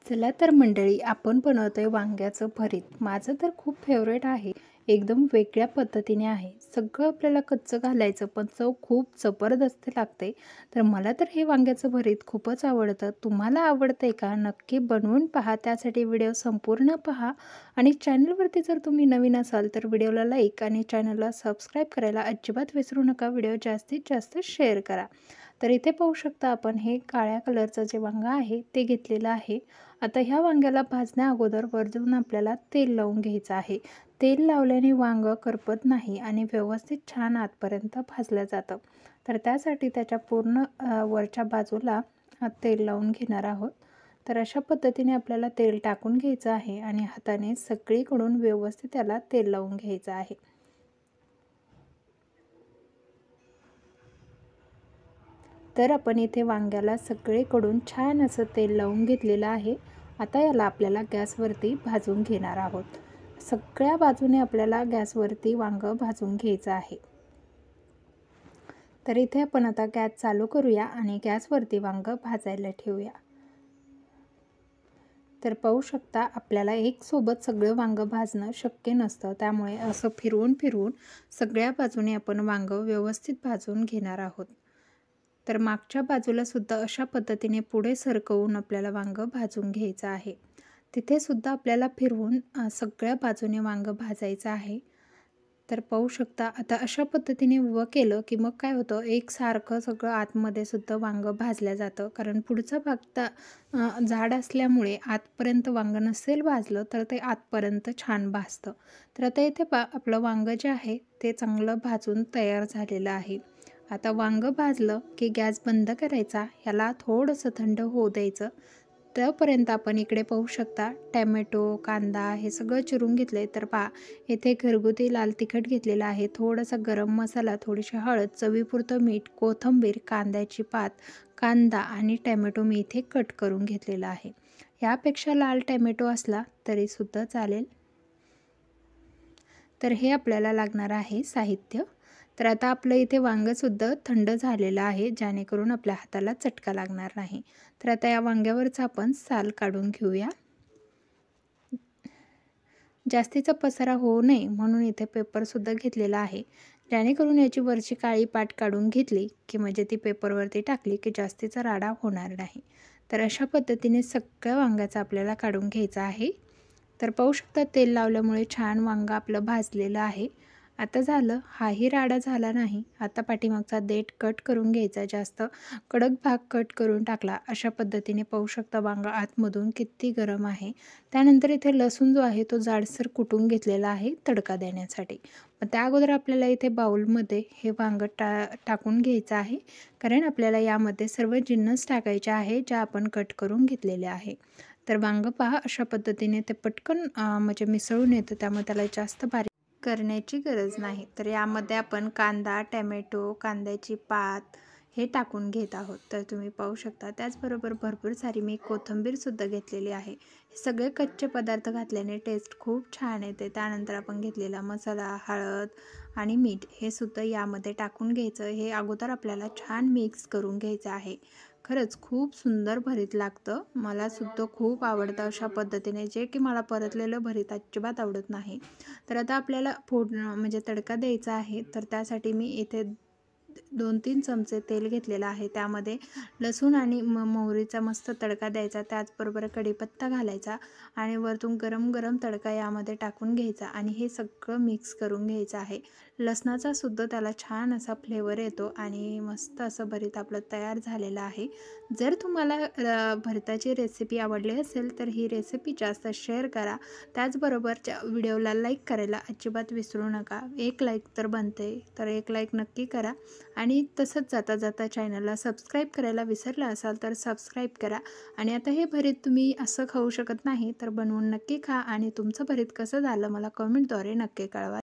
चला तर मंडळी, आपण बनवतोय वांग्याचं भरीत. माझं तर खूप फेवरेट आहे. एकदम वेगळ्या पद्धतीने आहे. सगळं आपल्याला कच्चं घालायचं, पण चव खूप जबरदस्त लागते. तर मला तर हे वांग्याचं भरीत खूपच आवडतं. तुम्हाला आवडतंय का? नक्की बनवून पहा. त्यासाठी व्हिडिओ संपूर्ण पहा. आणि चॅनलवरती जर तुम्ही नवीन असाल तर व्हिडिओला लाईक आणि चॅनलला सबस्क्राईब करायला अजिबात विसरू नका. व्हिडिओ जास्तीत जास्त शेअर करा. तर इथे पाहू शकता आपण हे काळ्या कलरचं जे वांगं आहे ते घेतलेलं आहे. आता ह्या वांग्याला भाजण्या अगोदर वरतून आपल्याला तेल लावून घ्यायचं आहे. तेल लावल्याने वांगं करपत नाही आणि व्यवस्थित छान आतपर्यंत भाजलं जातं. तर त्यासाठी त्याच्या पूर्ण वरच्या बाजूला तेल लावून घेणार आहोत. तर अशा पद्धतीने आपल्याला तेल टाकून घ्यायचं आहे आणि हाताने सगळीकडून व्यवस्थित त्याला तेल लावून घ्यायचं आहे. तर आपण इथे वांग्याला सगळीकडून छान असं तेल लावून घेतलेलं आहे. आता याला आपल्याला गॅसवरती भाजून घेणार आहोत. सगळ्या बाजूने आपल्याला गॅसवरती वांगं भाजून घ्यायचं आहे. तर इथे आपण आता गॅस चालू करूया आणि गॅसवरती वांगं भाजायला ठेवूया. तर पाहू शकता आपल्याला एक सोबत सगळं वांगं भाजणं शक्य नसतं. त्यामुळे असं फिरवून फिरवून सगळ्या बाजूने आपण वांगं व्यवस्थित भाजून घेणार आहोत. तर मागच्या बाजूला सुद्धा अशा पद्धतीने पुढे सरकवून आपल्याला वांगं भाजून घ्यायचं आहे. तिथे सुद्धा आपल्याला फिरवून सगळ्या बाजूने वांगं भाजायचं आहे. तर पाहू शकता आता अशा पद्धतीने उभं केलं की मग काय होतं, एकसारखं सगळं आतमध्ये सुद्धा वांगं भाजलं जातं. कारण पुढचा भाग जाड असल्यामुळे आतपर्यंत वांगं नसेल भाजलं तर ते आतपर्यंत छान भाजतं. तर आता इथे आपलं वांगं जे आहे ते चांगलं भाजून तयार झालेलं आहे. आता वांगं भाजलं की गॅस बंद करायचा, ह्याला थोडंसं थंड होऊ द्यायचं. तोपर्यंत आपण इकडे पाहू शकता टॅमॅटो, कांदा हे सगळं चिरून घेतलं आहे. तर पहा इथे घरगुती लाल तिखट घेतलेलं आहे, थोडासा गरम मसाला, थोडीशी हळद, चवीपुरतं मीठ, कोथिंबीर, कांद्याची पात, कांदा आणि टॅमॅटो मी इथे कट करून घेतलेला आहे. यापेक्षा लाल टॅमॅटो असला तरीसुद्धा चालेल. तर हे आपल्याला लागणार आहे साहित्य. तर आता आपलं इथे वांगंसुद्धा थंड झालेलं आहे, जेणेकरून आपल्या हाताला चटका लागणार नाही. तर आता या वांग्यावरचं आपण साल काढून घेऊया. जास्तीचा पसारा होऊ नये म्हणून इथे पेपरसुद्धा घेतलेला आहे, जेणेकरून याची वरची काळी पाट काढून घेतली की म्हणजे ती पेपरवरती टाकली की जास्तीचा राडा होणार नाही. तर अशा पद्धतीने सगळ्या वांग्याचा आपल्याला काढून घ्यायचा आहे. तर पाहू शकता तेल लावल्यामुळे छान वांगं आपलं भाजलेलं आहे. आता झालं, हाही राडा झाला नाही. आता पाठीमागचा देठ कट करून घ्यायचा, जास्त कडक भाग कट करून टाकला. अशा पद्धतीने पाहू शकता वांगं आतमधून किती गरम आहे. त्यानंतर इथे लसूण जो आहे तो जाडसर कुटून घेतलेला आहे तडका देण्यासाठी. मग त्या अगोदर आपल्याला इथे बाउलमध्ये हे वांगं टाकून घ्यायचं आहे, कारण आपल्याला यामध्ये सर्व जिन्नस टाकायचे आहे ज्या आपण कट करून घेतलेले आहे. तर वांगं पहा अशा पद्धतीने ते पटकन म्हणजे मिसळून येतं, त्यामुळे त्याला जास्त बारीक करण्याची गरज नाही. तर यामध्ये आपण कांदा, टॅमॅटो, कांद्याची पात हे टाकून घेत आहोत. तर तुम्ही पाहू शकता. त्याचबरोबर भरपूर सारी मी कोथिंबीरसुद्धा घेतलेली आहे. हे सगळे कच्चे पदार्थ घातल्याने टेस्ट खूप छान येते. त्यानंतर आपण घेतलेला मसाला, हळद आणि मीठ हे सुद्धा यामध्ये टाकून घ्यायचं. हे अगोदर आपल्याला छान मिक्स करून घ्यायचं आहे. खरंच खूप सुंदर भरीत लागतं. मला सुद्धा खूप आवडतं अशा पद्धतीने, जे की मला परतलेलं भरीत अजिबात आवडत नाही. तर आता आपल्याला फोडणं म्हणजे तडका द्यायचा आहे. तर त्यासाठी मी इथे 2-3 चमचे तेल घेतलेलं आहे. त्यामध्ये लसूण आणि मोहरीचा मस्त तडका द्यायचा. त्याचबरोबर कढीपत्ता घालायचा आणि वरतून गरम गरम तडका यामध्ये टाकून घ्यायचा आणि हे सगळं मिक्स करून घ्यायचं आहे. लसणाचा सुद्धा त्याला छान असा फ्लेवर येतो आणि मस्त असं भरीत आपलं तयार झालेलं आहे. जर तुम्हाला भरताची रेसिपी आवडली असेल तर ही रेसिपी जास्त शेअर करा. त्याचबरोबर व्हिडिओला लाईक करायला अजिबात विसरू नका. एक लाईक तर बनते, तर एक लाईक नक्की करा. आणि तसंच जाता जाता चॅनलला सबस्क्राईब करायला विसरला असाल तर सबस्क्राईब करा. आणि आता हे भरीत तुम्ही असं खाऊ शकत नाही, तर बनवून नक्की खा आणि तुमचं भरीत कसं झालं मला कमेंटद्वारे नक्की कळवा.